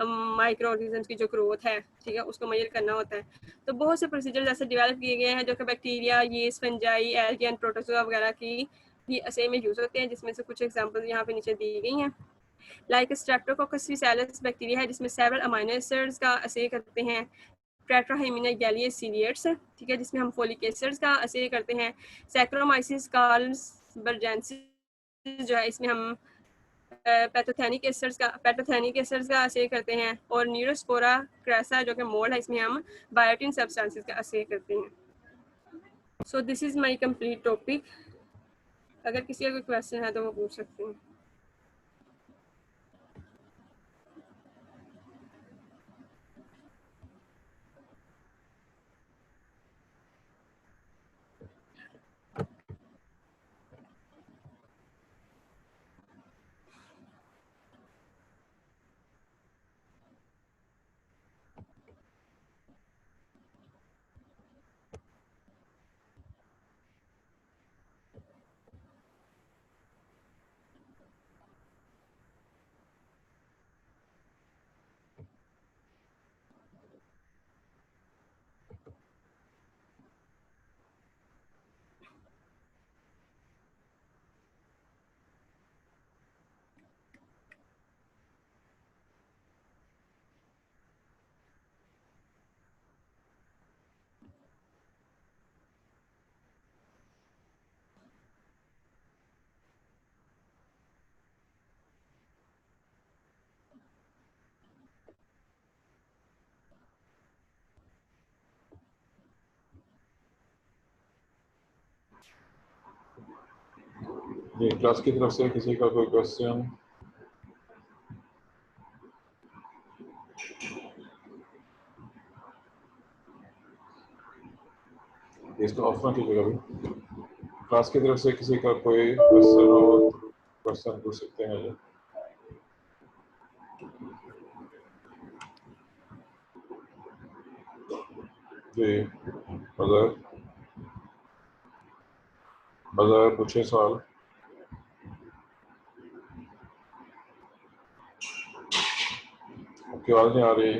माइक्रो ऑर्गेनिजम्स की जो ग्रोथ है, ठीक है, उसको मेजर करना होता है। तो बहुत से प्रोसीजर ऐसे डेवलप किए गए हैं जो कि bacteria, yeast, fungi, algae and protozoa वगैरह की भी असे में यूज होते हैं, जिसमें से कुछ एग्जांपल यहाँ पे नीचे दी गई हैं। लाइक स्ट्रेप्टोकोकस फिसालिस बैक्टीरिया है जिसमें सेवरल अमाइनो एसिड्स का असे करते हैं। टेट्राहेमिना गैलियस सीलिएट्स है, ठीक है, जिसमें हम फोलिक एसिड्स का असे करते हैं। सैक्रोमाइसिस कार्ल्स बर्जेंसिस जो है इसमें हम पैथोथेनिक एसिड्स का असे करते हैं। और न्यूरोस्पोरा क्रेसा जो कि मोल्ड है इसमें हम बायोटिन सब्सटेंसेस का असे करते हैं। So this is my complete topic. अगर किसी का कोई क्वेश्चन है तो वो पूछ सकते हैं। ये क्लास की तरफ से किसी का कोई क्वेश्चन? इसको ऑफ ना कीजिएगा भी। क्लास की तरफ से किसी का कोई क्वेश्चन हो क्वेश्चन पूछ सकते हैं जो। जी बाजार पूछे सवाल। आपकी आवाज नहीं आ रही।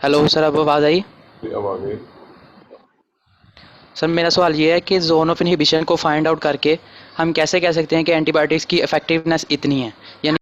हेलो सर, अब आवाज़ आई? अब आ गई। सर मेरा सवाल ये है कि जोन ऑफ इनहिबिशन को फाइंड आउट करके हम कैसे कह सकते हैं कि एंटीबायोटिक्स की इफेक्टिवनेस इतनी है, यानी